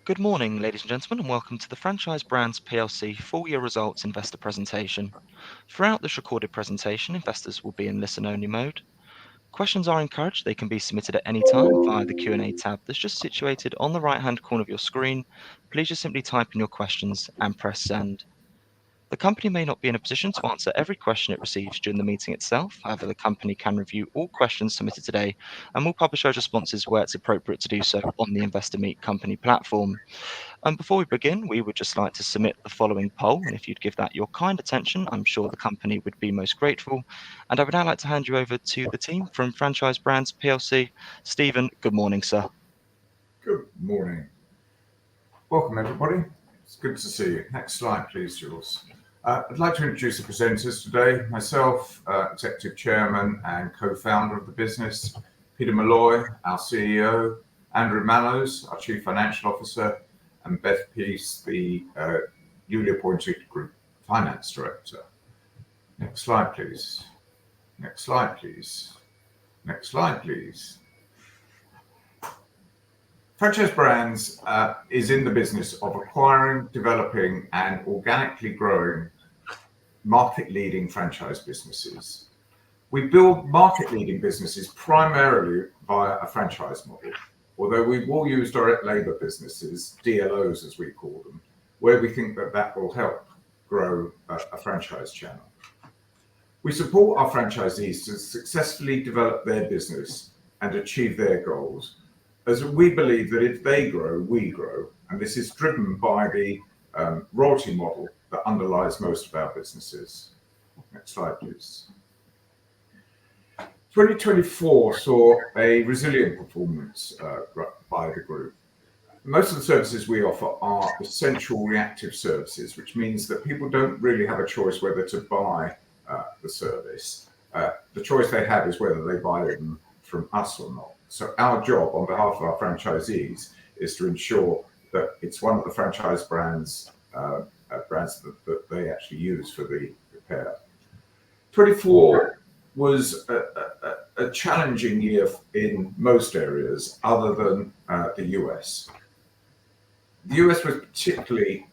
Good morning, ladies and gentlemen, and welcome to the Franchise Brands PLC full year results investor presentation. Throughout this recorded presentation, investors will be in listen-only mode. Questions are encouraged. They can be submitted at any time via the Q&A tab that's just situated on the right-hand corner of your screen. Please just simply type in your questions and press send. The company may not be in a position to answer every question it receives during the meeting itself. However, the company can review all questions submitted today and will publish those responses where it's appropriate to do so on the Investor Meet Company platform. Before we begin, we would just like to submit the following poll, and if you'd give that your kind attention, I'm sure the company would be most grateful. And I would now like to hand you over to the team from Franchise Brands PLC. Stephen, good morning, sir. Good morning. Welcome, everybody. It's good to see you. Next slide, please, Jules. I'd like to introduce the presenters today. Myself, Executive Chairman and Co-founder of the business, Peter Malloy, our CEO, Andrew Mallows, our Chief Financial Officer, and Beth Peace, the newly appointed Group Finance Director. Next slide, please. Next slide, please. Next slide, please. Franchise Brands is in the business of acquiring, developing, and organically growing market-leading franchise businesses. We build market-leading businesses primarily via a franchise model, although we will use direct labour businesses, DLOs as we call them, where we think that will help grow a franchise channel. We support our franchisees to successfully develop their business and achieve their goals, as we believe that if they grow, we grow, and this is driven by the royalty model that underlies most of our businesses. Next slide, please. 2024 saw a resilient performance by the group. Most of the services we offer are essential reactive services, which means that people don't really have a choice whether to buy the service. The choice they have is whether they buy them from us or not. So our job on behalf of our franchisees is to ensure that it's one of the franchise brands that they actually use for the repair. 24 was a challenging year in most areas other than the US. The US was particularly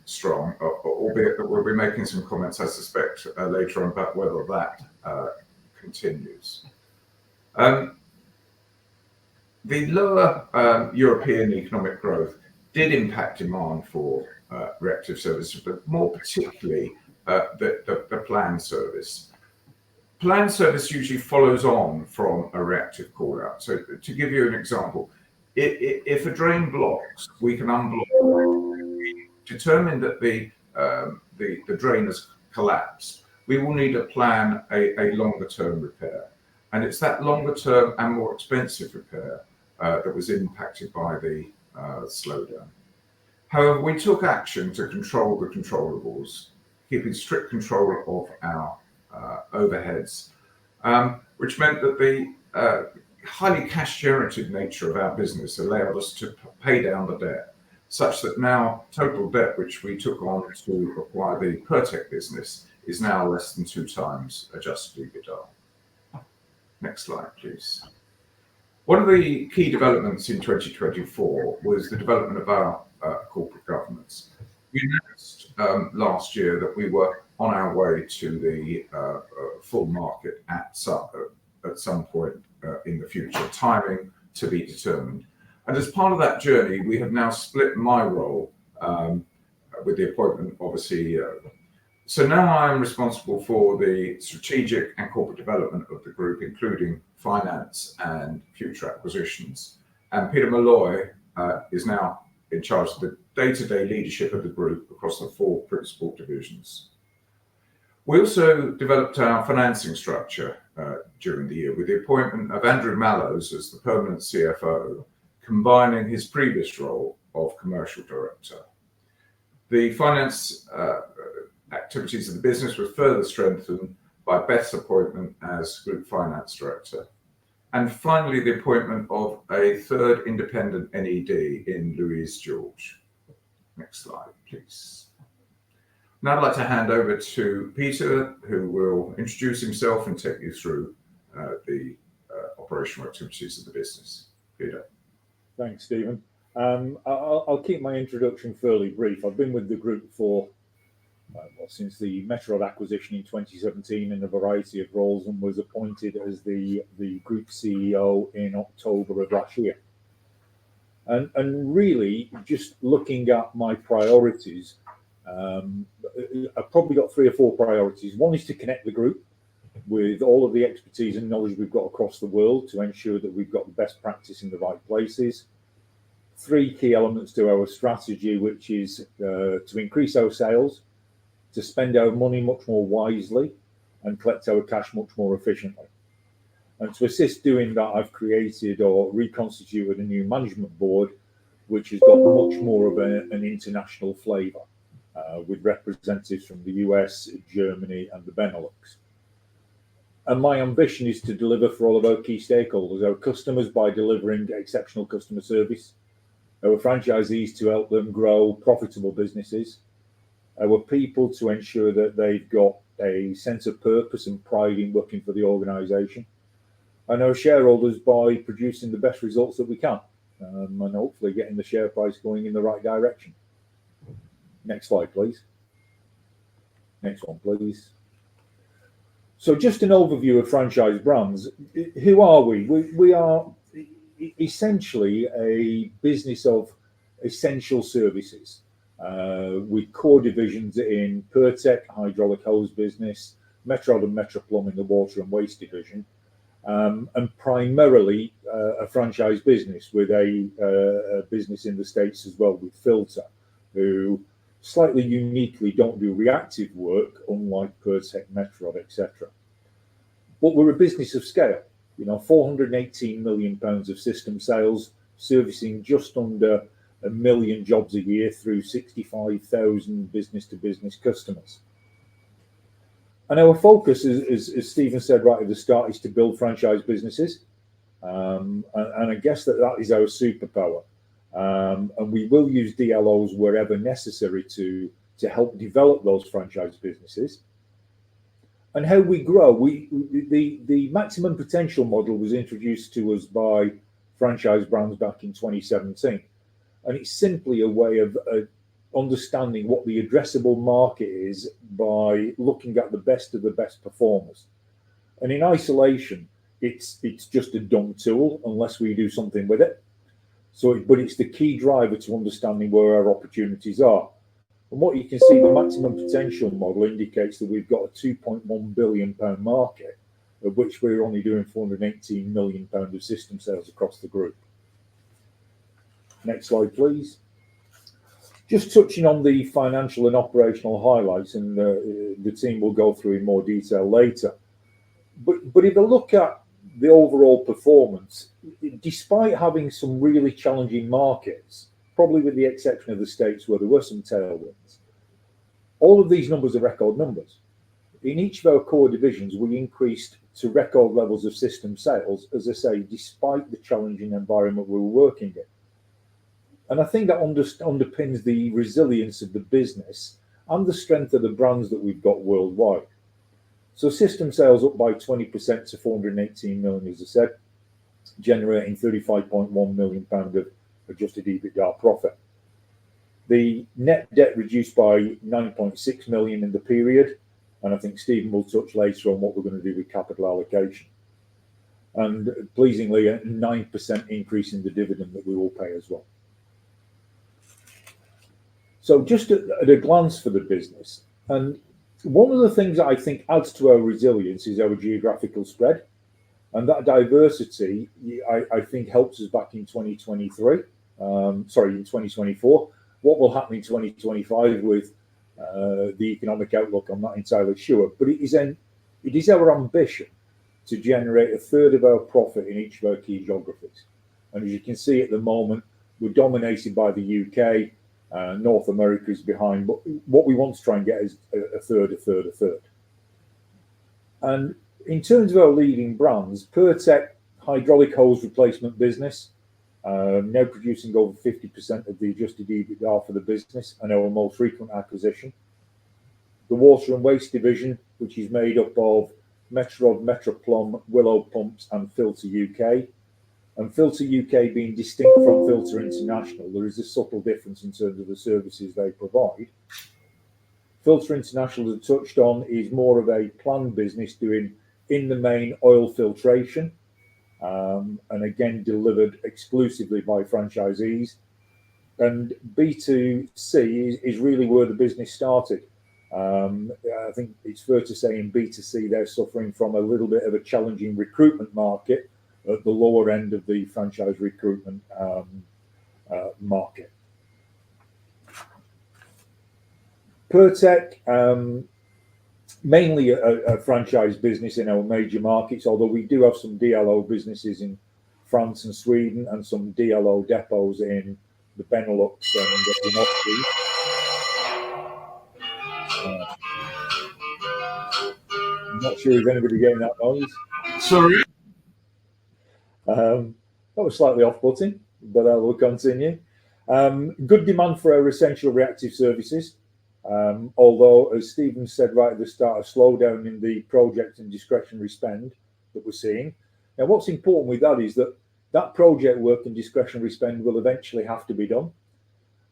strong, albeit that we'll be making some comments, I suspect, later on about whether that continues. The lower European economic growth did impact demand for reactive services, but more particularly the planned service. Planned service usually follows on from a reactive call-out. So to give you an example, if a drain blocks, we can unblock. We determine that the drain has collapsed. We will need to plan a longer-term repair. And it's that longer-term and more expensive repair that was impacted by the slowdown. However, we took action to control the controllables, keeping strict control of our overheads, which meant that the highly cash-generative nature of our business allowed us to pay down the debt, such that now total debt, which we took on to acquire the Pertec business, is now less than 2 times adjusted EBITDA. Next slide, please. One of the key developments in 2024 was the development of our corporate governance. We announced last year that we were on our way to the full market at some point in the future, timing to be determined. And as part of that journey, we have now split my role with the appointment of a CEO. So now I am responsible for the strategic and corporate development of the group, including finance and future acquisitions. And Peter Malloy is now in charge of the day-to-day leadership of the group across the 4 principal divisions. We also developed our financing structure during the year with the appointment of Andrew Mallows as the permanent CFO, combining his previous role of commercial director. The finance activities of the business were further strengthened by Beth's appointment as Group Finance Director. And finally, the appointment of a third independent NED in Louise George. Next slide, please. Now I'd like to hand over to Peter, who will introduce himself and take you through the operational activities of the business. Peter. Thanks, Stephen. I'll keep my introduction fairly brief. I've been with the group for since the Metrod acquisition in 2017 in a variety of roles, and was appointed as the group CEO in October of last year. And really, just looking at my priorities, I've probably got 3 or 4 priorities. One is to connect the group with all of the expertise and knowledge we've got across the world to ensure that we've got the best practice in the right places. 3 key elements to our strategy, which is to increase our sales, to spend our money much more wisely, and collect our cash much more efficiently. And to assist doing that, I've created or reconstituted a new management board, which has got much more of an international flavour, with representatives from the US, Germany, and the Benelux. And my ambition is to deliver for all of our key stakeholders, our customers by delivering exceptional customer service, our franchisees to help them grow profitable businesses, our people to ensure that they've got a sense of purpose and pride in working for the organisation, and our shareholders by producing the best results that we can, and hopefully getting the share price going in the right direction. Next slide, please. Next one, please. So just an overview of Franchise Brands. Who are we? We are essentially a business of essential services, with core divisions in Pertec, hydraulic hose business, Metrod and Metroplumb in the water and waste division, and primarily a franchise business with a business in the States as well with Filter, who slightly uniquely don't do reactive work, unlike Pertec, Metrod, etc. But we're a business of scale, 418 million pounds of system sales, servicing just under 1 million jobs a year through 65,000 business-to-business customers. And our focus, as Stephen said right at the start, is to build franchise businesses. And I guess that is our superpower. And we will use DLOs wherever necessary to help develop those franchise businesses. And how we grow, the maximum potential model was introduced to us by Franchise Brands back in 2017. And it's simply a way of understanding what the addressable market is by looking at the best of the best performers. And in isolation, it's just a dumb tool unless we do something with it. But it's the key driver to understanding where our opportunities are. And what you can see, the maximum potential model indicates that we've got a £2.1 billion market, of which we're only doing £418 million of system sales across the group. Next slide, please. Just touching on the financial and operational highlights, and the team will go through in more detail later. But if you look at the overall performance, despite having some really challenging markets, probably with the exception of the States where there were some tailwinds, all of these numbers are record numbers. In each of our core divisions, we increased to record levels of system sales, as I say, despite the challenging environment we were working in. And I think that underpins the resilience of the business and the strength of the brands that we've got worldwide. So system sales up by 20% to 418 million, as I said, generating 35.1 million pound of adjusted EBITDA profit. The net debt reduced by 9.6 million in the period, and I think Stephen will touch later on what we're going to do with capital allocation. And pleasingly, a 9% increase in the dividend that we will pay as well. So just at a glance for the business, and one of the things that I think adds to our resilience is our geographical spread, and that diversity, I think, helps us back in 2023. In 2024. What will happen in 2025 with the economic outlook, I'm not entirely sure, but it is our ambition to generate a third of our profit in each of our key geographies. And as you can see at the moment, we're dominated by the UK. North America is behind, but what we want to try and get is a third. And in terms of our leading brands, Pertec, hydraulic hose replacement business, now producing over 50% of the adjusted EBITDA for the business, and our most frequent acquisition. The water and waste division, which is made up of Metrod, Metroplumb, Willow Pumps, and Filter UK. And Filter UK being distinct from Filter International, there is a subtle difference in terms of the services they provide. Filter International, as touched on, is more of a planned business doing in the main oil filtration, and again delivered exclusively by franchisees. And B2C is really where the business started. I think it's fair to say in B2C they're suffering from a little bit of a challenging recruitment market at the lower end of the franchise recruitment market. Pertec, mainly a franchise business in our major markets, although we do have some DLO businesses in France and Sweden and some DLO depots in the Benelux and in Austria. I'm not sure if anybody getting that noise. Sorry. That was slightly off-putting, but I will continue. Good demand for our essential reactive services, although, as Stephen said right at the start, a slowdown in the project and discretionary spend that we're seeing. Now, what's important with that is that that project work and discretionary spend will eventually have to be done.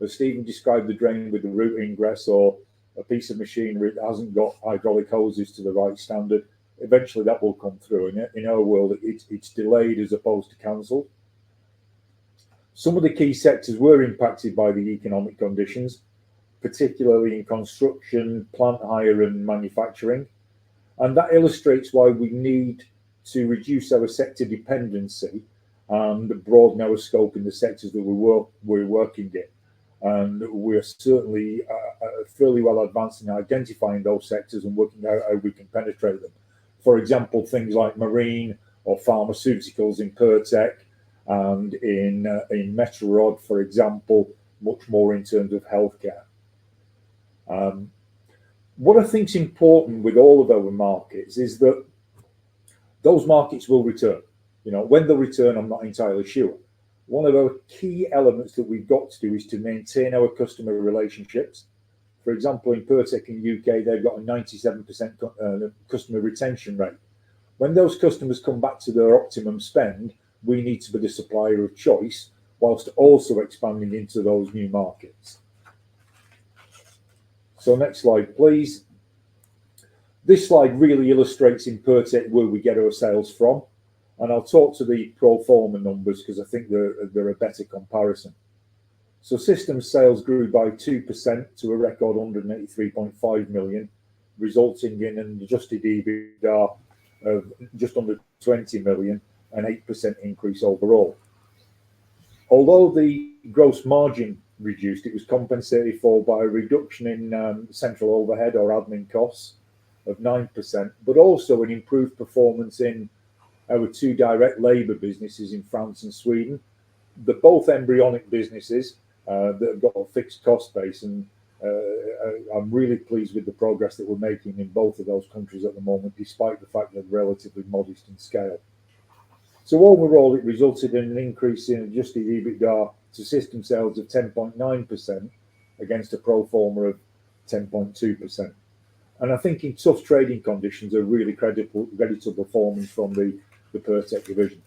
As Stephen described the drain with the root ingress or a piece of machinery that hasn't got hydraulic hoses to the right standard, eventually that will come through. And in our world, it's delayed as opposed to cancelled. Some of the key sectors were impacted by the economic conditions, particularly in construction, plant hire and manufacturing. And that illustrates why we need to reduce our sector dependency and broaden our scope in the sectors that we're working in. And we're certainly fairly well advanced in identifying those sectors and working out how we can penetrate them. For example, things like marine or pharmaceuticals in Pertec, and in Metrorod, for example, much more in terms of healthcare. What I think is important with all of our markets is that those markets will return. You know, when they'll return, I'm not entirely sure. One of our key elements that we've got to do is to maintain our customer relationships. For example, in Pertec in the UK, they've got a 97% customer retention rate. When those customers come back to their optimum spend, we need to be the supplier of choice, whilst also expanding into those new markets. So next slide, please. This slide really illustrates in Pertec where we get our sales from. And I'll talk to the pro forma numbers because I think they're a better comparison. So systems sales grew by 2% to a record 183.5 million, resulting in an adjusted EBITDA of just under 20 million, an 8% increase overall. Although the gross margin reduced, it was compensated for by a reduction in central overhead or admin costs of 9%, but also an improved performance in our two direct labour businesses in France and Sweden. They're both embryonic businesses that have got a fixed cost base, and I'm really pleased with the progress that we're making in both of those countries at the moment, despite the fact they're relatively modest in scale. So overall, it resulted in an increase in adjusted EBITDA to system sales of 10.9% against a pro forma of 10.2%. And I think in tough trading conditions, a really credible performance from the Pertec division.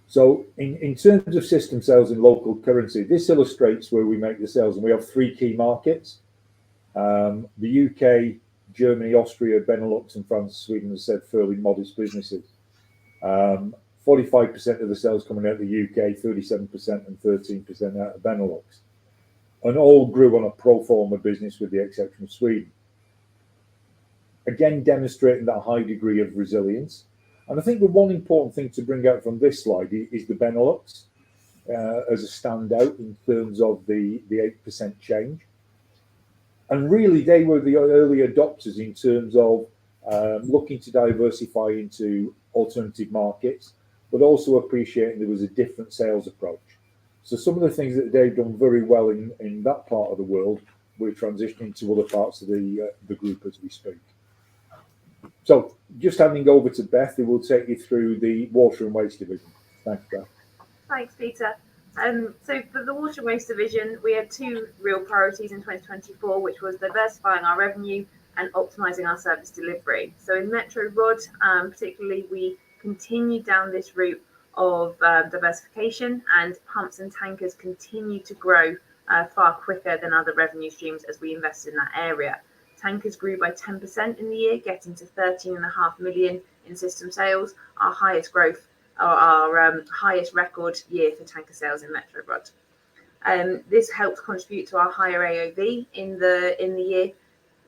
So in terms of system sales in local currency, this illustrates where we make the sales. And we have three key markets: the UK, Germany, Austria, Benelux, and France, Sweden, as I said, fairly modest businesses. 45% of the sales coming out of the UK, 37% and 13% out of Benelux. And all grew on a pro forma business with the exception of Sweden. Again, demonstrating that high degree of resilience. And I think the one important thing to bring out from this slide is the Benelux as a standout in terms of the 8% change. And really, they were the early adopters in terms of looking to diversify into alternative markets, but also appreciating there was a different sales approach. So some of the things that they've done very well in that part of the world, we're transitioning to other parts of the group as we speak. So just handing over to Beth, who will take you through the water and waste division. Thanks, Beth. Thanks, Peter. So for the water and waste division, we had two real priorities in 2024, which was diversifying our revenue and optimizing our service delivery. So in Metro Rod, particularly, we continue down this route of diversification, and pumps and tankers continue to grow far quicker than other revenue streams as we invest in that area. Tankers grew by 10% in the year, getting to 13.5 million in system sales, our highest growth, or our highest record year for tanker sales in Metro Rod. This helped contribute to our higher AOV in the year,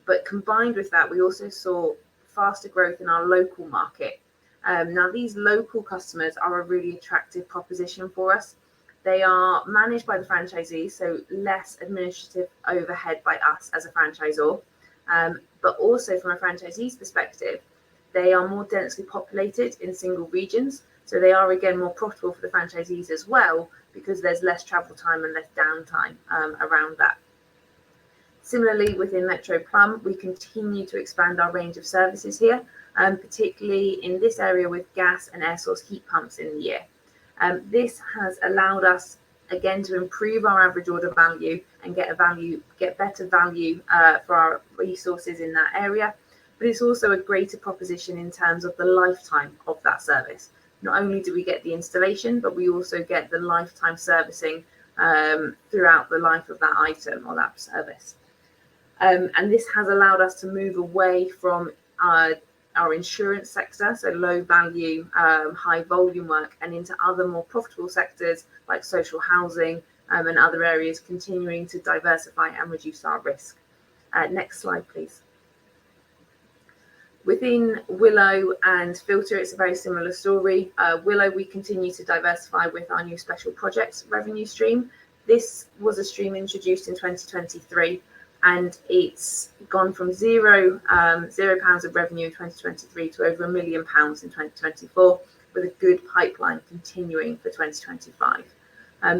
but combined with that, we also saw faster growth in our local market. Now, these local customers are a really attractive proposition for us. They are managed by the franchisees, so less administrative overhead by us as a franchisor. But also from a franchisee's perspective, they are more densely populated in single regions. So they are, again, more profitable for the franchisees as well, because there's less travel time and less downtime around that. Similarly, within Metro Plumb, we continue to expand our range of services here, particularly in this area with gas and air source heat pumps in the year. This has allowed us, again, to improve our average order value and get better value for our resources in that area. But it's also a greater proposition in terms of the lifetime of that service. Not only do we get the installation, but we also get the lifetime servicing throughout the life of that item or that service. And this has allowed us to move away from our insurance sector, so low value, high volume work, and into other more profitable sectors like social housing and other areas, continuing to diversify and reduce our risk. Next slide, please. Within Willow and Filter, it's a very similar story. Willow, we continue to diversify with our new special projects revenue stream. This was a stream introduced in 2023, and it's gone from £0 of revenue in 2023 to over £1 million in 2024, with a good pipeline continuing for 2025.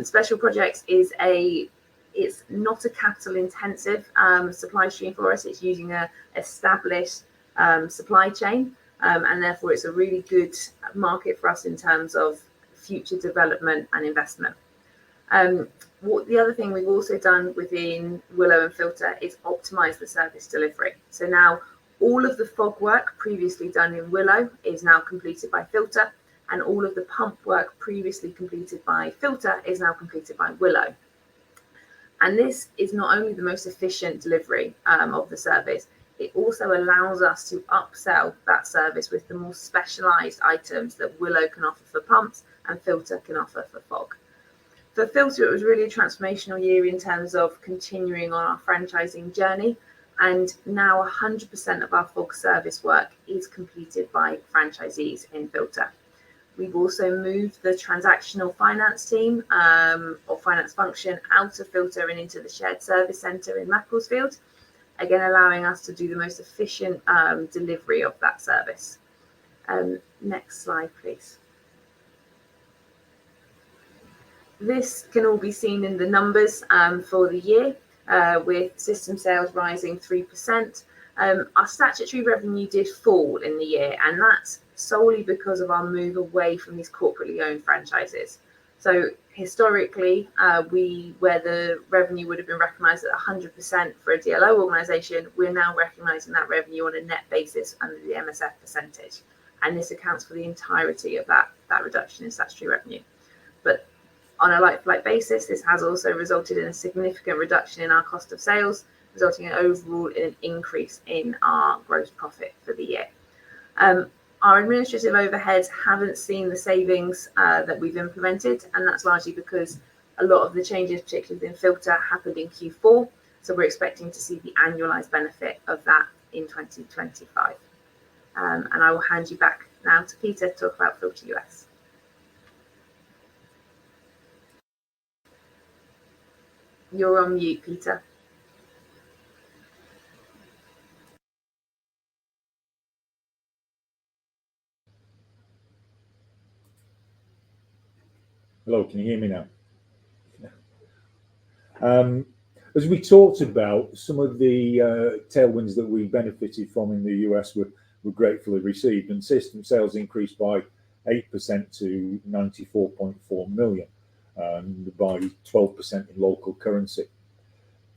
Special projects it's not a capital intensive supply stream for us. It's using a established supply chain, and therefore it's a really good market for us in terms of future development and investment. The other thing we've also done within Willow and Filter is optimize the service delivery. So now all of the fog work previously done in Willow is now completed by Filter, and all of the pump work previously completed by Filter is now completed by Willow. And this is not only the most efficient delivery of the service, it also allows us to upsell that service with the more specialized items that Willow can offer for pumps and Filter can offer for fog. For Filter, it was really a transformational year in terms of continuing on our franchising journey, and now 100% of our fog service work is completed by franchisees in Filter. We've also moved the transactional finance team or finance function out of Filter and into the shared service centre in Macclesfield, again allowing us to do the most efficient delivery of that service. Next slide, please. This can all be seen in the numbers for the year, with system sales rising 3%. Our statutory revenue did fall in the year, and that's solely because of our move away from these corporately owned franchises. So historically, where the revenue would have been recognised at 100% for a DLO organisation, we're now recognising that revenue on a net basis under the MSF percentage, and this accounts for the entirety of that reduction in statutory revenue. But on a like-for-like basis, this has also resulted in a significant reduction in our cost of sales, resulting in overall in an increase in our gross profit for the year. Our administrative overheads haven't seen the savings that we've implemented, and that's largely because a lot of the changes, particularly within Filter, happened in Q4. So we're expecting to see the annualized benefit of that in 2025. And I will hand you back now to Peter to talk about Filter US. You're on mute, Peter. Hello, can you hear me now? As we talked about, some of the tailwinds that we benefited from in the US were gratefully received, and system sales increased by 8% to 94.4 million, and by 12% in local currency.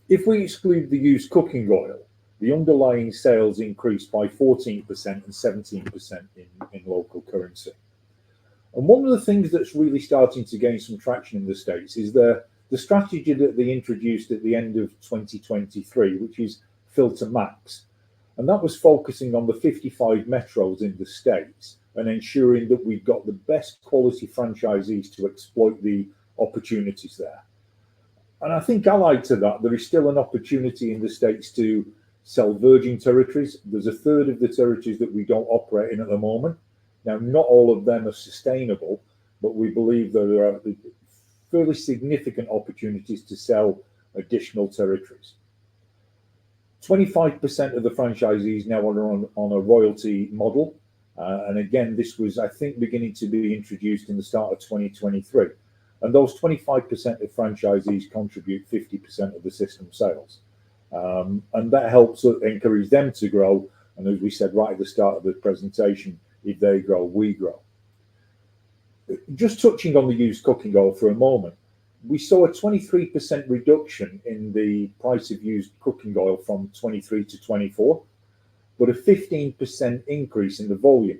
If we exclude the used cooking oil, the underlying sales increased by 14% and 17% in local currency. And one of the things that's really starting to gain some traction in the States is the strategy that they introduced at the end of 2023, which is Filter Max. And that was focusing on the 55 metros in the States and ensuring that we've got the best quality franchisees to exploit the opportunities there. And I think allied to that, there is still an opportunity in the States to sell virgin territories. There's a third of the territories that we don't operate in at the moment. Now, not all of them are sustainable, but we believe there are fairly significant opportunities to sell additional territories. 25% of the franchisees now are on a royalty model. And again, this was, I think, beginning to be introduced in the start of 2023. And those 25% of franchisees contribute 50% of the system sales. And that helps encourage them to grow. And as we said right at the start of the presentation, if they grow, we grow. Just touching on the used cooking oil for a moment, we saw a 23% reduction in the price of used cooking oil from 23 to 24, but a 15% increase in the volume.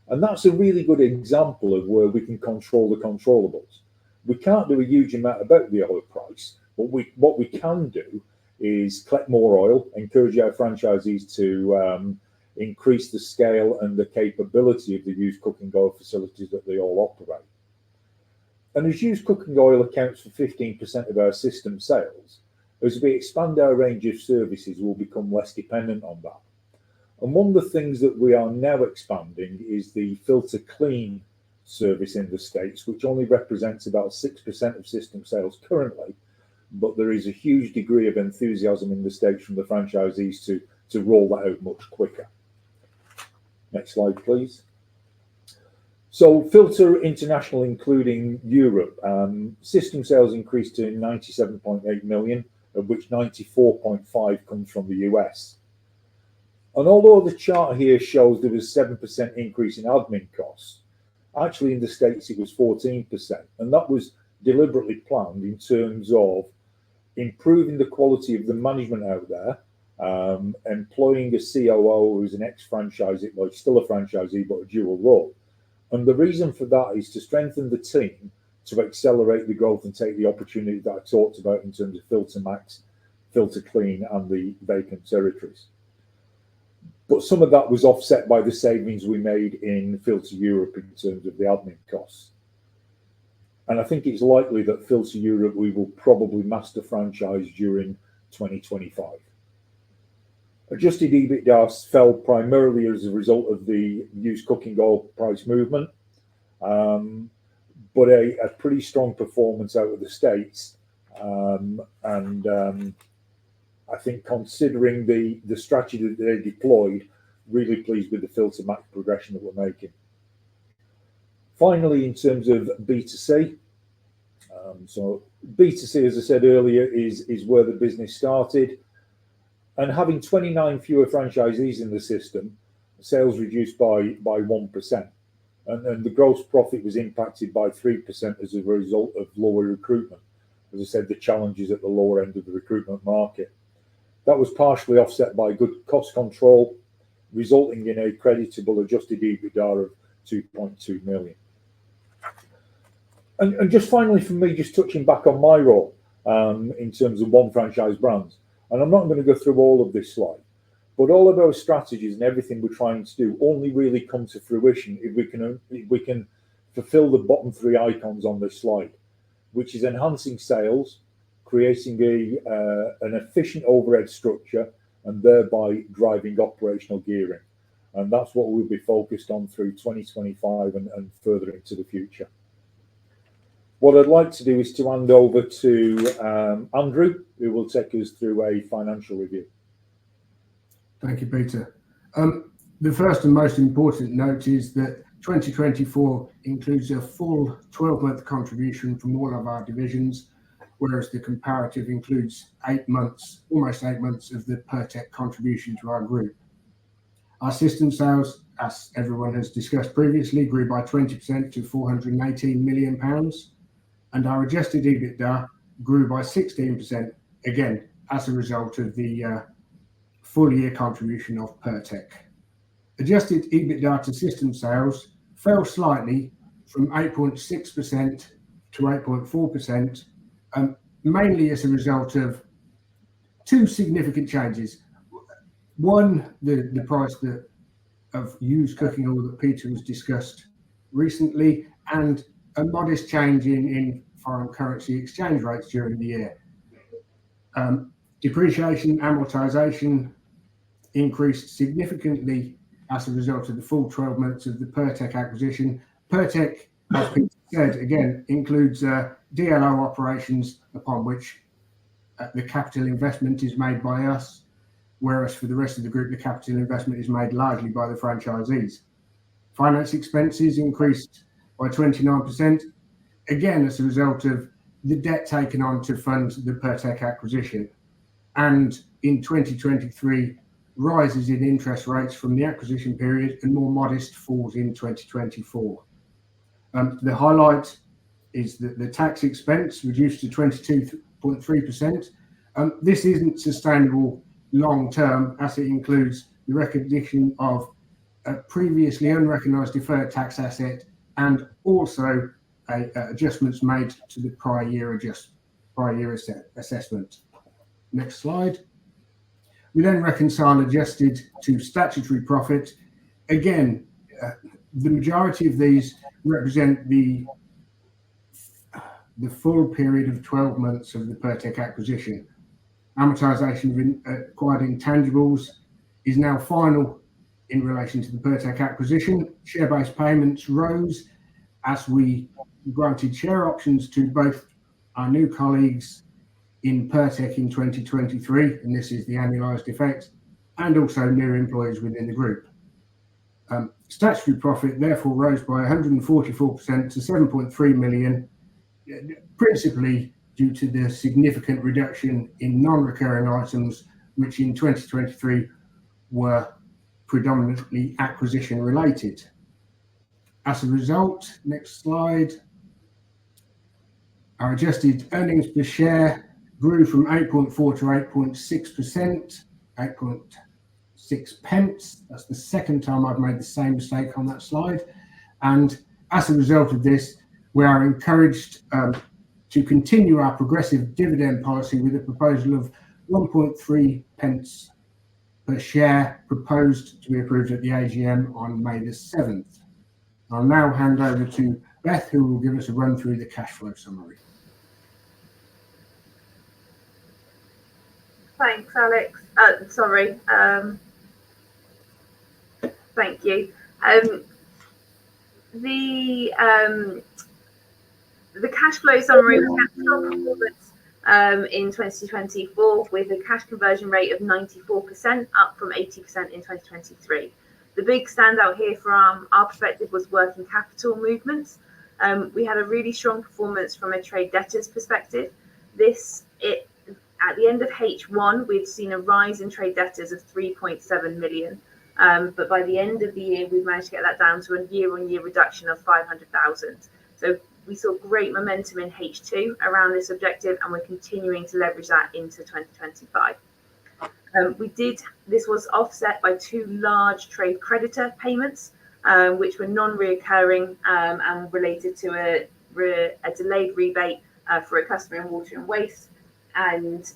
And that's a really good example of where we can control the controllables. We can't do a huge amount about the oil price, but what we can do is collect more oil, encourage our franchisees to increase the scale and the capability of the used cooking oil facilities that they all operate. And as used cooking oil accounts for 15% of our system sales, as we expand our range of services, we'll become less dependent on that. And one of the things that we are now expanding is the filter clean service in the States, which only represents about 6% of system sales currently, but there is a huge degree of enthusiasm in the States from the franchisees to roll that out much quicker. Next slide, please. So Filter International, including Europe, system sales increased to 97.8 million, of which 94.5 comes from the US. And although the chart here shows there was 7% increase in admin costs, actually in the States it was 14%. And that was deliberately planned in terms of improving the quality of the management out there, employing a COO who's an ex-franchisee, well, he's still a franchisee, but a dual role. And the reason for that is to strengthen the team to accelerate the growth and take the opportunity that I talked about in terms of Filter Max, Filter Clean, and the vacant territories. But some of that was offset by the savings we made in Filter Europe in terms of the admin costs. And I think it's likely that Filter Europe, we will probably master franchise during 2025. Adjusted EBITDA fell primarily as a result of the used cooking oil price movement, but a pretty strong performance out of the States. I think considering the strategy that they deployed, really pleased with the Filter Max progression that we're making. Finally, in terms of B2C, so B2C, as I said earlier, is where the business started. And having 29 fewer franchisees in the system, sales reduced by 1%. And the gross profit was impacted by 3% as a result of lower recruitment. As I said, the challenges at the lower end of the recruitment market. That was partially offset by good cost control, resulting in a creditable adjusted EBITDA of 2.2 million. And just finally for me, just touching back on my role in terms of One Franchise Brands. And I'm not going to go through all of this slide, but all of our strategies and everything we're trying to do only really come to fruition if we can fulfill the bottom three icons on this slide, which is enhancing sales, creating an efficient overhead structure, and thereby driving operational gearing. And that's what we'll be focused on through 2025 and further into the future. What I'd like to do is to hand over to Andrew, who will take us through a financial review. Thank you, Peter. The first and most important note is that 2024 includes a full 12-month contribution from all of our divisions, whereas the comparative includes 8 months, almost 8 months of the Pertec contribution to our group. Our system sales, as everyone has discussed previously, grew by 20% to £418 million. And our adjusted EBITDA grew by 16%, again, as a result of the full year contribution of Pertec. Adjusted EBITDA to system sales fell slightly from 8.6% to 8.4%, mainly as a result of two significant changes. One, the price of used cooking oil that Peter has discussed recently, and a modest change in foreign currency exchange rates during the year. Depreciation, amortization increased significantly as a result of the full 12 months of the Pertec acquisition. Pertec, as Peter said, again, includes DLO operations upon which the capital investment is made by us, whereas for the rest of the group, the capital investment is made largely by the franchisees. Finance expenses increased by 29%, again as a result of the debt taken on to fund the Pertec acquisition. And in 2023, rises in interest rates from the acquisition period and more modest falls in 2024. The highlight is that the tax expense reduced to 22.3%. This isn't sustainable long term, as it includes the recognition of a previously unrecognised deferred tax asset and also adjustments made to the prior year assessment. Next slide. We then reconcile adjusted to statutory profit. Again, the majority of these represent the full period of 12 months of the Pertec acquisition. Amortization of acquired intangibles is now final in relation to the Pertec acquisition. Share-based payments rose as we granted share options to both our new colleagues in Pertec in 2023, and this is the annualised effect, and also new employees within the group. Statutory profit therefore rose by 144% to 7.3 million, principally due to the significant reduction in non-recurring items, which in 2023 were predominantly acquisition related. As a result, next slide, our adjusted earnings per share grew from 8.4 to 8.6%, 8.6 pence. That's the second time I've made the same mistake on that slide. And as a result of this, we are encouraged to continue our progressive dividend policy with a proposal of 1.3 pence per share proposed to be approved at the AGM on May the 7th. I'll now hand over to Beth, who will give us a run through the cash flow summary. Thanks, Alex. Thank you. The cash flow summary was strong performance in 2024 with a cash conversion rate of 94%, up from 80% in 2023. The big standout here from our perspective was working capital movements. We had a really strong performance from a trade debtors perspective. At the end of H1, we've seen a rise in trade debtors of 3.7 million. But by the end of the year, we've managed to get that down to a year-on-year reduction of 500,000. So we saw great momentum in H2 around this objective, and we're continuing to leverage that into 2025. This was offset by two large trade creditor payments, which were non-reoccurring and related to a delayed rebate for a customer in water and waste, and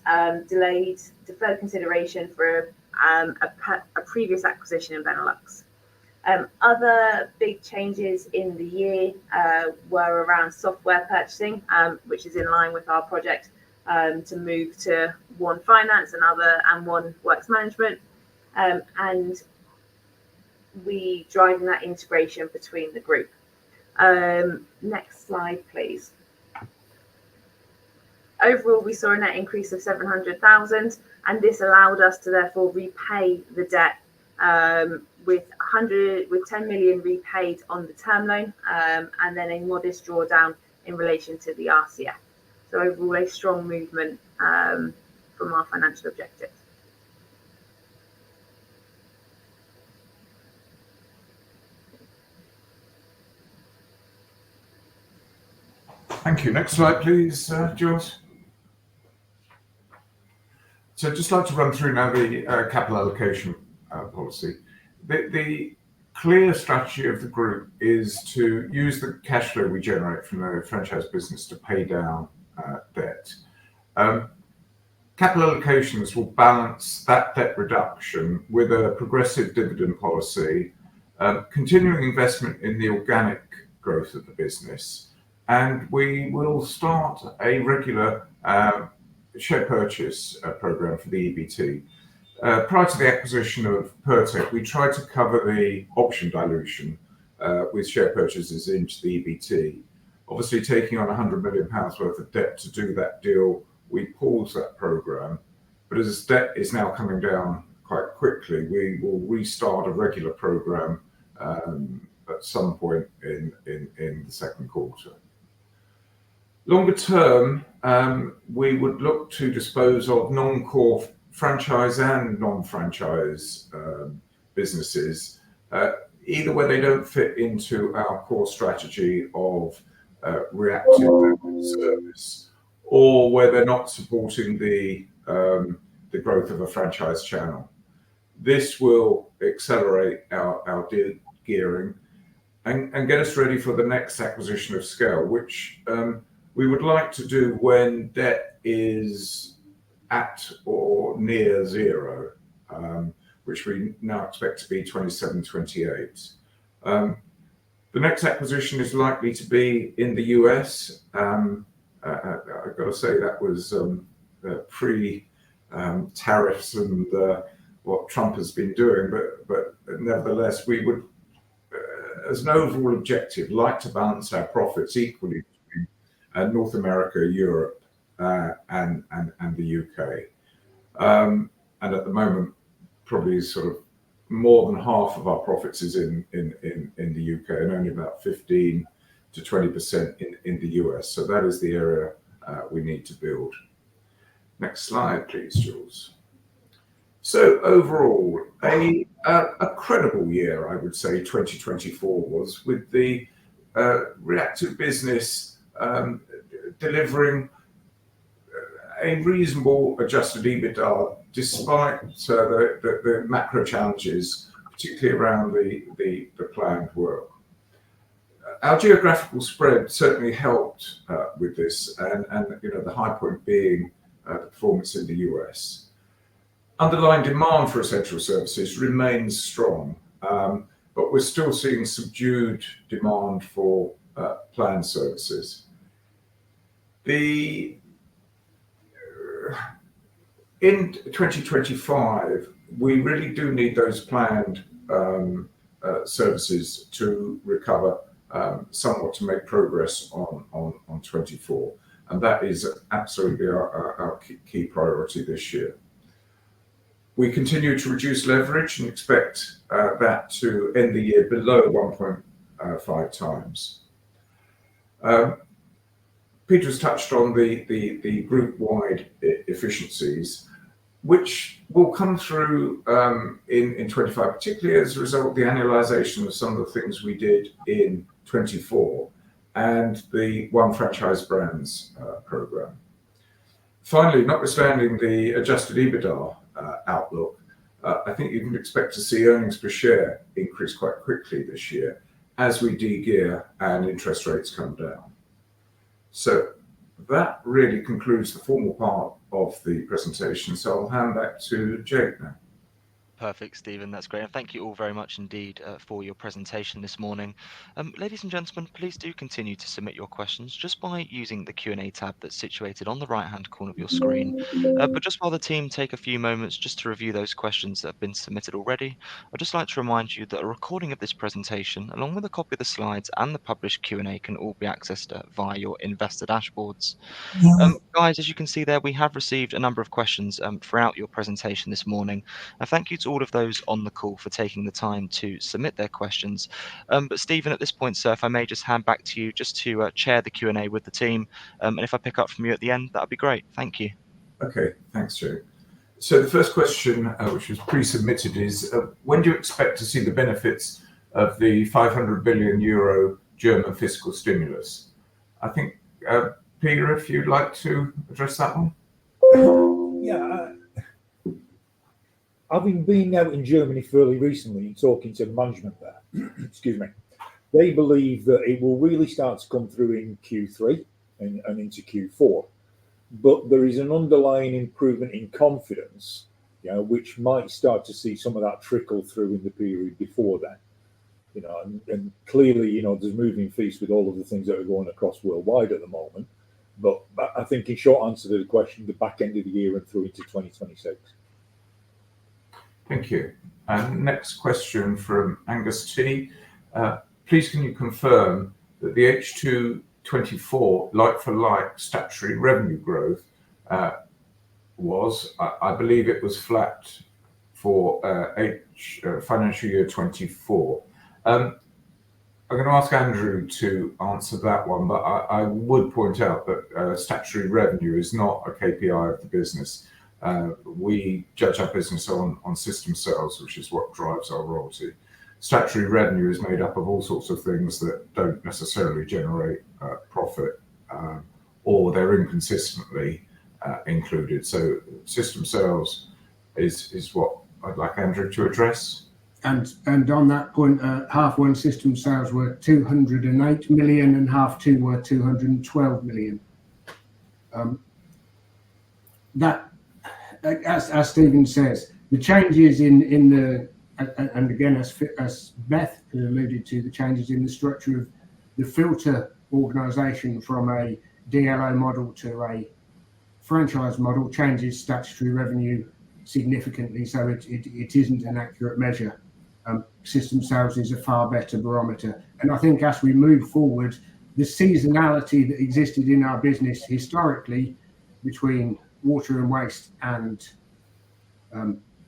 deferred consideration for a previous acquisition in Benelux. Other big changes in the year were around software purchasing, which is in line with our project to move to one finance and one works management, and we driving that integration between the group. Next slide, please. Overall, we saw a net increase of 700,000, and this allowed us to therefore repay the debt with 10 million repaid on the term loan, and then a modest drawdown in relation to the RCF. So overall, a strong movement from our financial objectives. Thank you. Next slide, please, Jules. So I'd just like to run through now the capital allocation policy. The clear strategy of the group is to use the cash flow we generate from the franchise business to pay down debt. Capital allocations will balance that debt reduction with a progressive dividend policy, continuing investment in the organic growth of the business, and we will start a regular share purchase program for the EBT. Prior to the acquisition of Pertec, we tried to cover the option dilution with share purchases into the EBT. Obviously, taking on £100 million worth of debt to do that deal, we paused that program. But as debt is now coming down quite quickly, we will restart a regular program at some point in the second quarter. Longer term, we would look to dispose of non-core franchise and non-franchise businesses, either where they don't fit into our core strategy of reactive service, or where they're not supporting the growth of a franchise channel. This will accelerate our gearing and get us ready for the next acquisition of scale, which we would like to do when debt is at or near zero, which we now expect to be 27-28. The next acquisition is likely to be in the US. I've got to say that was pre-tariffs and what Trump has been doing, but nevertheless, we would, as an overall objective, like to balance our profits equally between North America, Europe, and the UK. And at the moment, probably sort of more than half of our profits is in the UK, and only about 15 to 20% in the US. So that is the area we need to build. Next slide, please, Jules. So overall, a credible year, I would say 2024 was, with the reactive business delivering a reasonable adjusted EBITDA despite the macro challenges, particularly around the planned work. Our geographical spread certainly helped with this, and the high point being the performance in the US. Underlying demand for essential services remains strong, but we're still seeing subdued demand for planned services. In 2025, we really do need those planned services to recover somewhat to make progress on 24. And that is absolutely our key priority this year. We continue to reduce leverage and expect that to end the year below 1.5 times. Peter has touched on the group-wide efficiencies, which will come through in 25, particularly as a result of the annualization of some of the things we did in 24 and the One Franchise Brands program. Finally, notwithstanding the adjusted EBITDA outlook, I think you can expect to see earnings per share increase quite quickly this year as we de-gear and interest rates come down. So that really concludes the formal part of the presentation. So I'll hand back to Jake now. Perfect, Stephen. That's great. And thank you all very much indeed for your presentation this morning. Ladies and gentlemen, please do continue to submit your questions just by using the Q&A tab that's situated on the right-hand corner of your screen. But just while the team take a few moments just to review those questions that have been submitted already, I'd just like to remind you that a recording of this presentation, along with a copy of the slides and the published Q&A, can all be accessed via your investor dashboards. Guys, as you can see there, we have received a number of questions throughout your presentation this morning. And thank you to all of those on the call for taking the time to submit their questions. But Stephen, at this point, sir, if I may just hand back to you just to chair the Q&A with the team. And if I pick up from you at the end, that'd be great. Thank you. Okay, thanks, Joe. So the first question, which was pre-submitted, is when do you expect to see the benefits of the 500 billion euro German fiscal stimulus? I think, Peter, if you'd like to address that one. Yeah, having been out in Germany fairly recently and talking to the management there, excuse me, they believe that it will really start to come through in Q3 and into Q4. But there is an underlying improvement in confidence, which might start to see some of that trickle through in the period before then. And clearly, there's moving feasts with all of the things that are going across worldwide at the moment. But I think in short answer to the question, the back end of the year and through into 2026. Thank you. And next question from Angus T. Please can you confirm that the H2 24 like-for-like statutory revenue growth was, I believe it was flat for financial year 24. I'm going to ask Andrew to answer that one, but I would point out that statutory revenue is not a KPI of the business. We judge our business on system sales, which is what drives our royalty. Statutory revenue is made up of all sorts of things that don't necessarily generate profit, or they're inconsistently included. So system sales is what I'd like Andrew to address. And on that point, half one system sales were 208 million and half two were 212 million. That, as Stephen says, the changes in the, and again, as Beth alluded to, the changes in the structure of the filter organisation from a DLO model to a franchise model changes statutory revenue significantly, so it isn't an accurate measure. System sales is a far better barometer. And I think as we move forward, the seasonality that existed in our business historically between water and waste and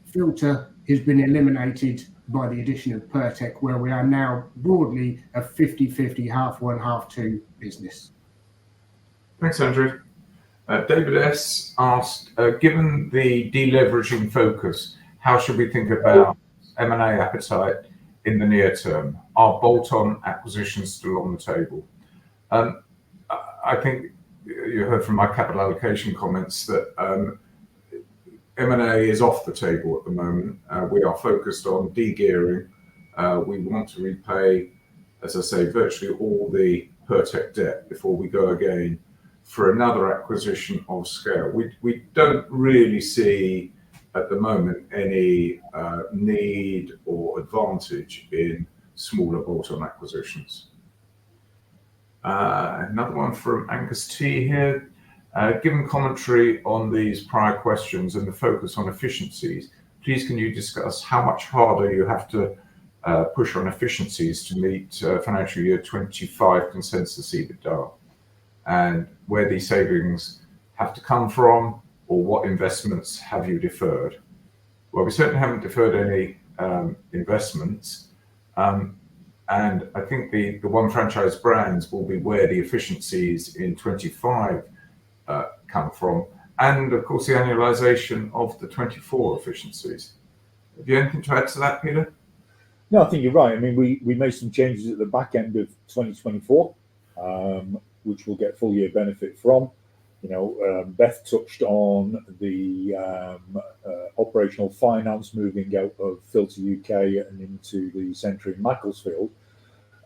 filter has been eliminated by the addition of Pertec, where we are now broadly a 50-50, half one, half two business. Thanks, Andrew. David S. asked, given the deleveraging focus, how should we think about M&A appetite in the near term? Are bolt-on acquisitions still on the table? I think you heard from my capital allocation comments that M&A is off the table at the moment. We are focused on de-gearing. We want to repay, as I say, virtually all the Pertec debt before we go again for another acquisition of scale. We don't really see at the moment any need or advantage in smaller bolt-on acquisitions. Another one from Angus T here. Given commentary on these prior questions and the focus on efficiencies, please can you discuss how much harder you have to push on efficiencies to meet financial year 25 consensus EBITDA, and where these savings have to come from, or what investments have you deferred? Well, we certainly haven't deferred any investments. And I think the one franchise brands will be where the efficiencies in 25 come from. And of course, the annualization of the 24 efficiencies. Have you anything to add to that, Peter? No, I think you're right. I mean, we made some changes at the back end of 2024, which we'll get full year benefit from. Beth touched on the operational finance moving out of Filter UK and into the centre in Macclesfield.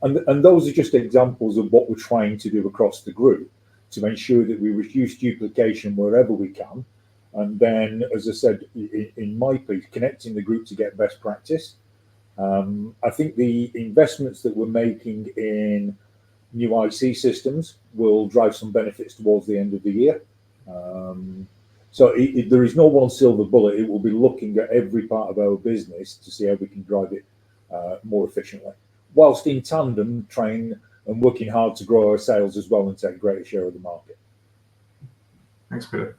And those are just examples of what we're trying to do across the group to ensure that we reduce duplication wherever we can. And then, as I said in my piece, connecting the group to get best practice. I think the investments that we're making in new IC systems will drive some benefits towards the end of the year. So there is no one silver bullet. It will be looking at every part of our business to see how we can drive it more efficiently, whilst in tandem trying and working hard to grow our sales as well and take a greater share of the market. Thanks, Peter.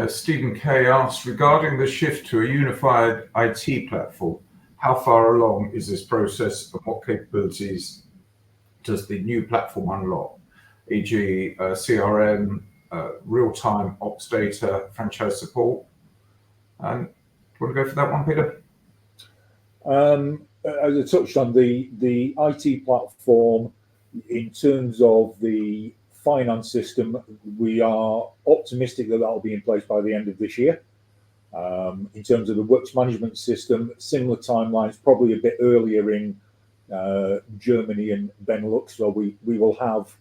Stephen K asked, regarding the shift to a unified IT platform, how far along is this process and what capabilities does the new platform unlock, e.g. CRM, real-time ops data, franchise support? Do you want to go for that one, Peter? As I touched on, the IT platform, in terms of the finance system, we are optimistic that will be in place by the end of this year. In terms of the works management system, similar timelines, probably a bit earlier in Germany and Benelux, where we will have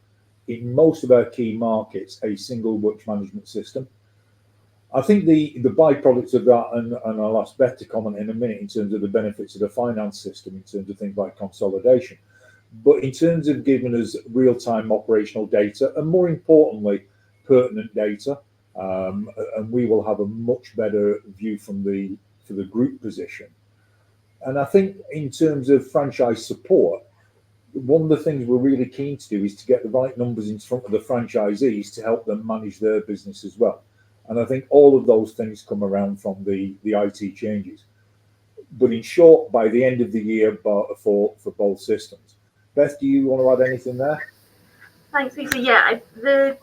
in most of our key markets a single works management system. I think the byproducts of that, and I'll ask Beth to comment in a minute in terms of the benefits of the finance system, in terms of things like consolidation, but in terms of giving us real-time operational data, and more importantly, pertinent data, and we will have a much better view for the group position. And I think in terms of franchise support, one of the things we're really keen to do is to get the right numbers in front of the franchisees to help them manage their business as well. And I think all of those things come around from the IT changes. But in short, by the end of the year for both systems. Beth, do you want to add anything there? Thanks, Peter. Yeah, the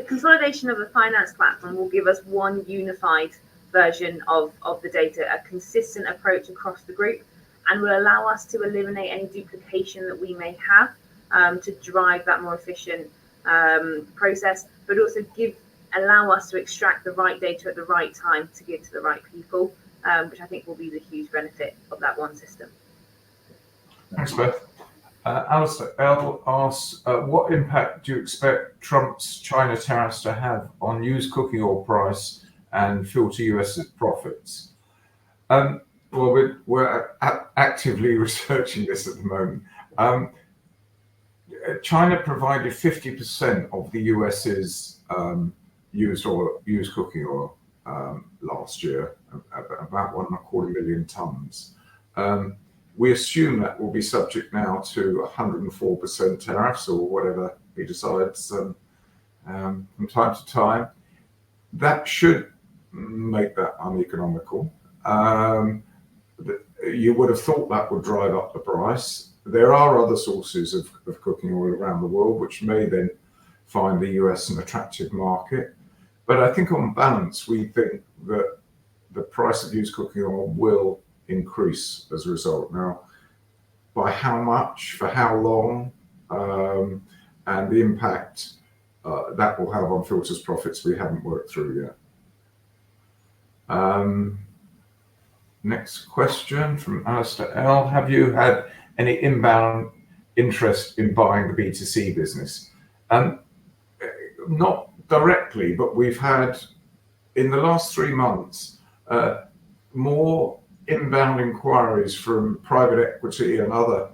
consolidation of the finance platform will give us one unified version of the data, a consistent approach across the group, and will allow us to eliminate any duplication that we may have to drive that more efficient process, but also allow us to extract the right data at the right time to give to the right people, which I think will be the huge benefit of that one system. Thanks, Beth. Alistair L asks, what impact do you expect Trump's China tariffs to have on used cooking oil price and filter US profits? Well, we're actively researching this at the moment. China provided 50% of the US's used cooking oil last year, about 1.25 million tons. We assume that will be subject now to 104% tariffs or whatever he decides from time to time. That should make that uneconomical. You would have thought that would drive up the price. There are other sources of cooking oil around the world, which may then find the US an attractive market. But I think on balance, we think that the price of used cooking oil will increase as a result. Now, by how much, for how long, and the impact that will have on Filter's profits, we haven't worked through yet. Next question from Alistair L. Have you had any inbound interest in buying the B2C business? Not directly, but we've had, in the last 3 months, more inbound inquiries from private equity and other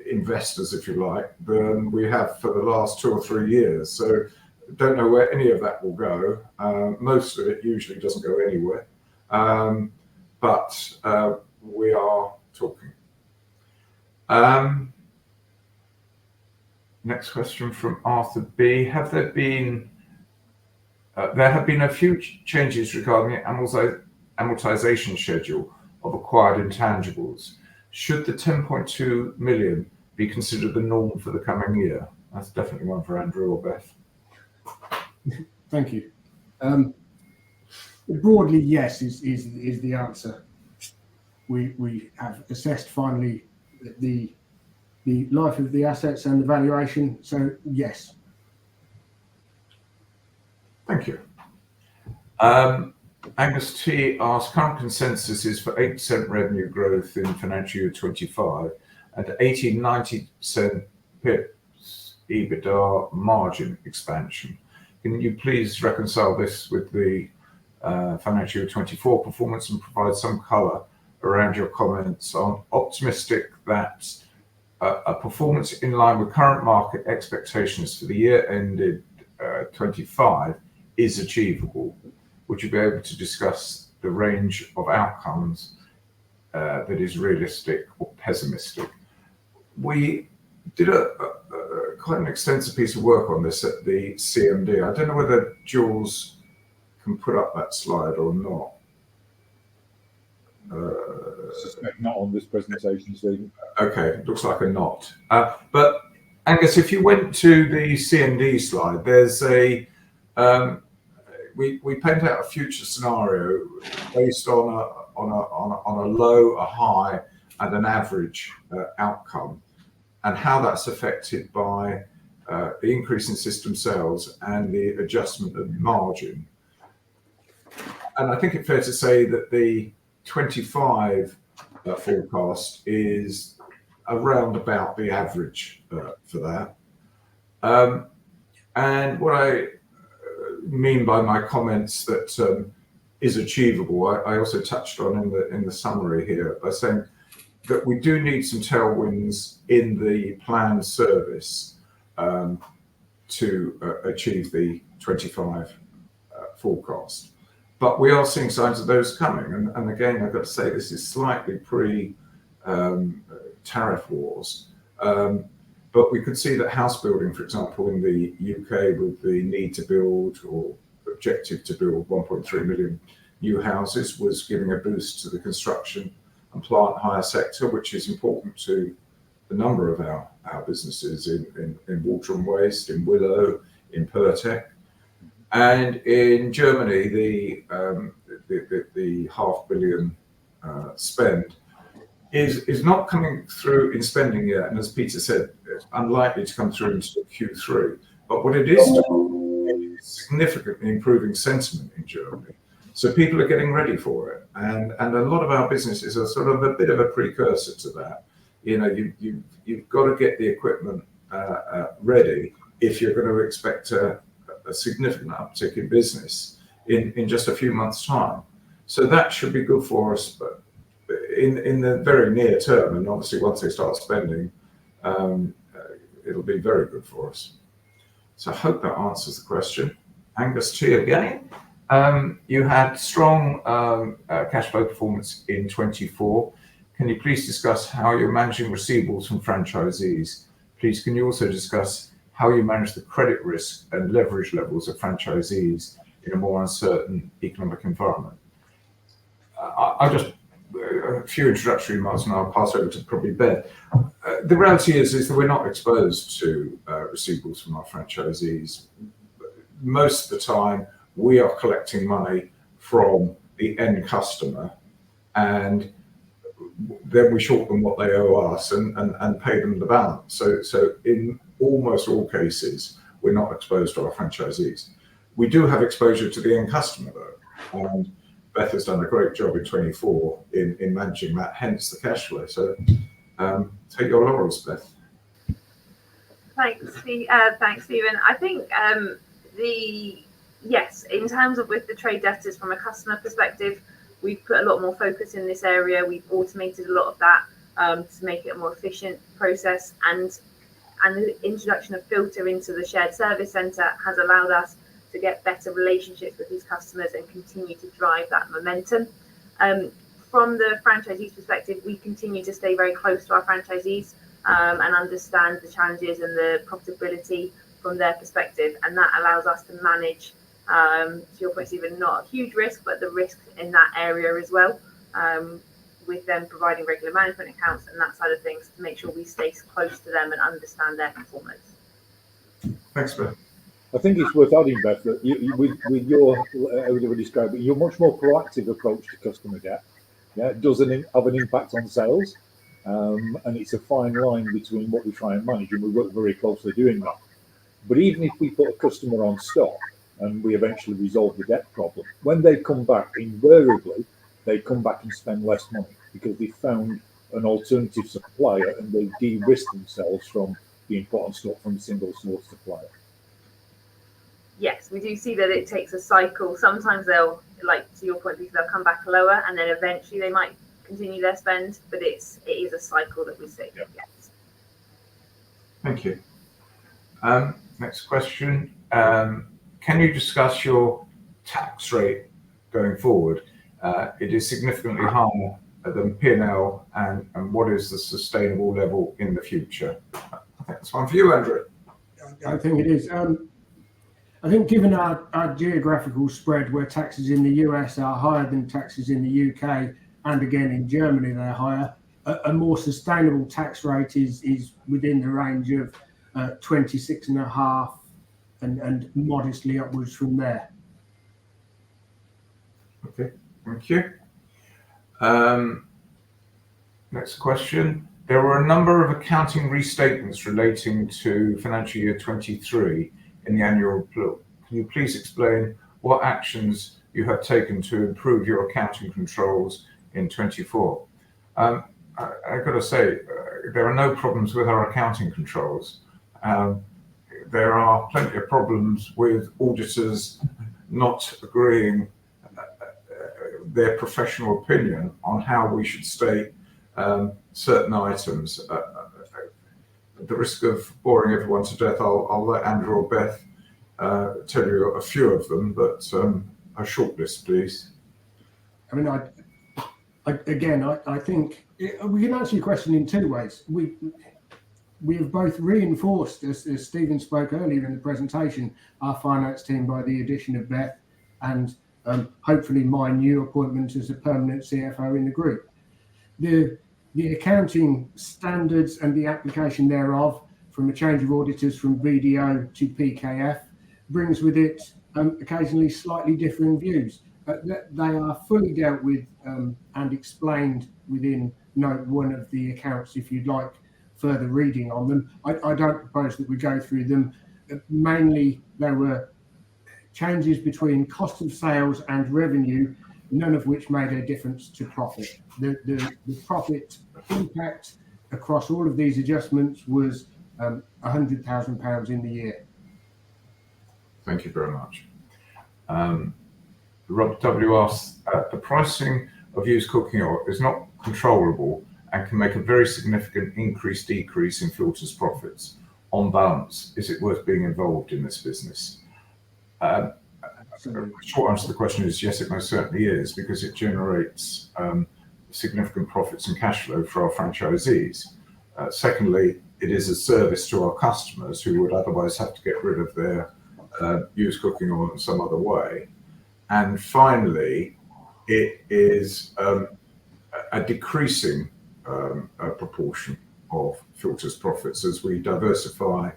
investors, if you like, than we have for the last 2 or 3 years. So don't know where any of that will go. Most of it usually doesn't go anywhere. But we are talking. Next question from Arthur B. Have there been a few changes regarding the amortization schedule of acquired intangibles. Should the 10.2 million be considered the norm for the coming year? That's definitely one for Andrew or Beth. Thank you. Broadly, yes, is the answer. We have assessed finally the life of the assets and the valuation. So yes. Thank you. Angus T asks, current consensus is for 8% revenue growth in financial year 25 and 80-90% pips EBITDA margin expansion. Can you please reconcile this with the financial year 24 performance and provide some colour around your comments on optimistic that a performance in line with current market expectations for the year ended 25 is achievable? Would you be able to discuss the range of outcomes that is realistic or pessimistic? We did quite an extensive piece of work on this at the CMD. I don't know whether Jules can put up that slide or not. I suspect not on this presentation, Stephen. Okay, looks like a not. But Angus, if you went to the CMD slide, there's a we paint out a future scenario based on a low, a high, and an average outcome, and how that's affected by the increase in system sales and the adjustment of margin. I think it's fair to say that the 25 forecast is around about the average for that. And what I mean by my comments that is achievable, I also touched on in the summary here by saying that we do need some tailwinds in the planned service to achieve the 25 forecast. But we are seeing signs of those coming. And again, I've got to say, this is slightly pre-tariff wars. But we could see that house building, for example, in the UK, with the need to build or objective to build 1.3 million new houses, was giving a boost to the construction and plant hire sector, which is important to a number of our businesses in water and waste, in Willow, in Pertec. And in Germany, the $500 million spend is not coming through in spending yet, and as Peter said, it's unlikely to come through until Q3. But what it is doing is significantly improving sentiment in Germany. So people are getting ready for it, and a lot of our businesses are sort of a bit of a precursor to that. You know, you've got to get the equipment ready if you're going to expect a significant uptick in business in just a few months' time. So that should be good for us, but in the very near term, and obviously once they start spending, it'll be very good for us. So I hope that answers the question. Angus, to you again. You had strong cash flow performance in 24. Can you please discuss how you're managing receivables from franchisees? Please, can you also discuss how you manage the credit risk and leverage levels of franchisees in a more uncertain economic environment? I'll just a few introductory remarks, and I'll pass over to probably Ben. The reality is that we're not exposed to receivables from our franchisees. Most of the time, we are collecting money from the end customer, and then we short them what they owe us and pay them the balance. So in almost all cases, we're not exposed to our franchisees. We do have exposure to the end customer, though, and Beth has done a great job in 24 in managing that, hence the cash flow. So take your laurels, Beth. Thanks, Stephen. I think yes, in terms of with the trade debtors from a customer perspective, we've put a lot more focus in this area. We've automated a lot of that to make it a more efficient process, and the introduction of filter into the shared service centre has allowed us to get better relationships with these customers and continue to drive that momentum. From the franchisees' perspective, we continue to stay very close to our franchisees and understand the challenges and the profitability from their perspective, and that allows us to manage, to your point, Stephen, not a huge risk, but the risk in that area as well, with them providing regular management accounts and that side of things to make sure we stay close to them and understand their performance. Thanks, Beth. I think it's worth adding, Beth, that with your, how would I describe it, your much more proactive approach to customer debt, it does have an impact on sales, and it's a fine line between what we try and manage, and we work very closely doing that. But even if we put a customer on stop and we eventually resolve the debt problem, when they come back, invariably, they come back and spend less money because they found an alternative supplier and they de-risk themselves from being put on stop from a single source supplier. Yes, we do see that it takes a cycle. Sometimes they'll, like to your point, they'll come back lower, and then eventually they might continue their spend. But it is a cycle that we see. Yeah. Yes. Thank you. Next question. Can you discuss your tax rate going forward? It is significantly higher than P&L, and what is the sustainable level in the future? I think that's one for you, Andrew. I think it is. I think given our geographical spread, where taxes in the US are higher than taxes in the UK, and again in Germany they're higher, a more sustainable tax rate is within the range of 26.5% and modestly upwards from there. Okay, thank you. Next question. There were a number of accounting restatements relating to financial year 23 in the annual report. Can you please explain what actions you have taken to improve your accounting controls in 24. I've got to say, there are no problems with our accounting controls. There are plenty of problems with auditors not agreeing their professional opinion on how we should state certain items. At the risk of boring everyone to death, I'll let Andrew or Beth tell you a few of them, but a short list, please. I mean, I think we can answer your question in two ways. We have both reinforced, as Stephen spoke earlier in the presentation, our finance team by the addition of Beth and hopefully my new appointment as a permanent CFO in the group. The accounting standards and the application thereof, from a change of auditors from BDO to PKF, brings with it occasionally slightly differing views. They are fully dealt with and explained within note 1 of the accounts if you'd like further reading on them. I don't propose that we go through them. Mainly there were changes between cost of sales and revenue, none of which made a difference to profit. The profit impact across all of these adjustments was £100,000 in the year. Thank you very much. Rob W asks, the pricing of used cooking oil is not controllable and can make a very significant decrease in filters profits. On balance, is it worth being involved in this business? The short answer to the question is yes, it most certainly is, because it generates significant profits and cash flow for our franchisees. Secondly, it is a service to our customers who would otherwise have to get rid of their used cooking oil in some other way. And finally, it is a decreasing proportion of filters profits as we diversify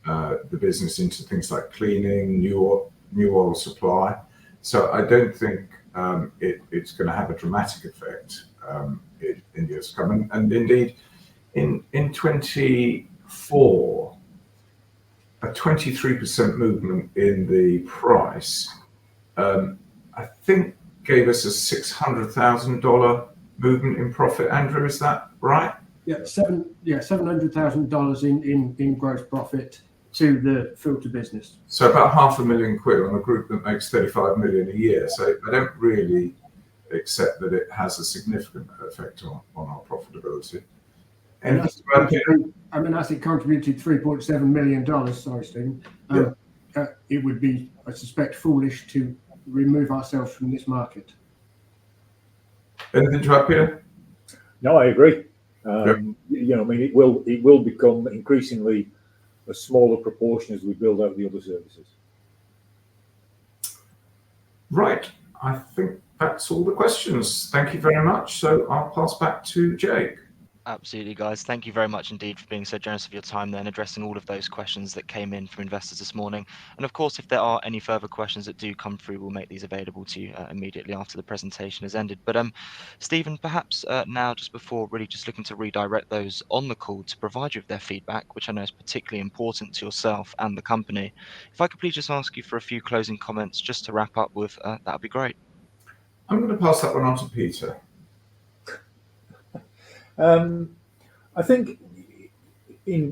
the business into things like cleaning, new oil supply. So I don't think it's going to have a dramatic effect in years to come. And indeed, in 24, a 23% movement in the price, I think gave us a $600,000 movement in profit. Andrew, is that right? Yeah, $700,000 in gross profit to the filter business. So about £500,000 on a group that makes 35 million a year. So I don't really accept that it has a significant effect on our profitability. And as it contributed $3.7 million, sorry, Stephen, it would be, I suspect, foolish to remove ourselves from this market. Anything to add, Peter? No, I agree. You know, I mean, it will become increasingly a smaller proportion as we build out the other services. Right. I think that's all the questions. Thank you very much. So I'll pass back to Jake. Absolutely, guys. Thank you very much indeed for being so generous of your time there and addressing all of those questions that came in from investors this morning. And of course, if there are any further questions that do come through, we'll make these available to you immediately after the presentation has ended. But Stephen, perhaps now, just before really just looking to redirect those on the call to provide you with their feedback, which I know is particularly important to yourself and the company, if I could please just ask you for a few closing comments just to wrap up with, that would be great. I'm going to pass that one on to Peter. I think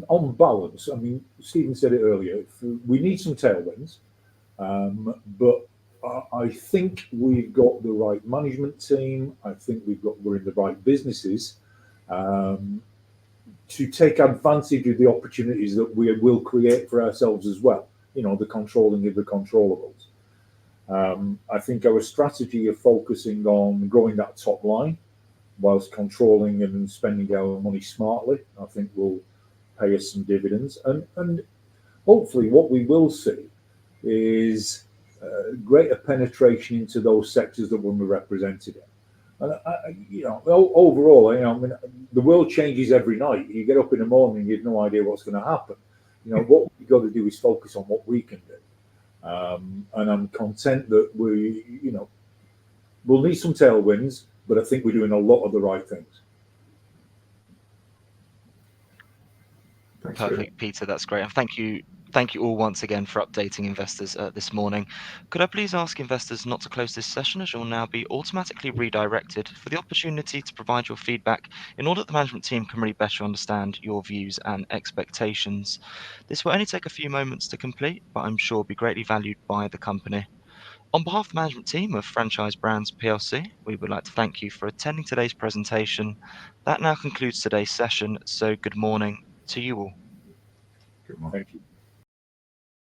on balance, I mean, Stephen said it earlier, we need some tailwinds, but I think we've got the right management team. I think we're in the right businesses to take advantage of the opportunities that we will create for ourselves as well. You know, the controlling of the controllables. I think our strategy of focusing on growing that top line whilst controlling and spending our money smartly, I think will pay us some dividends. And hopefully what we will see is greater penetration into those sectors that we're represented in. And you know, overall, you know, I mean, the world changes every night. You get up in the morning, you have no idea what's going to happen. You know, what we've got to do is focus on what we can do. And I'm content that we'll need some tailwinds, but I think we're doing a lot of the right things. Thanks, Perfect, Peter. That's great. And thank you Thank you all once again for updating investors this morning. Could I please ask investors not to close this session, as you'll now be automatically redirected for the opportunity to provide your feedback in order that the management team can really better understand your views and expectations. This will only take a few moments to complete, but I'm sure will be greatly valued by the company. On behalf of the management team of Franchise Brands PLC, we would like to thank you for attending today's presentation. That now concludes today's session, so good morning to you all. Good morning. Thank you.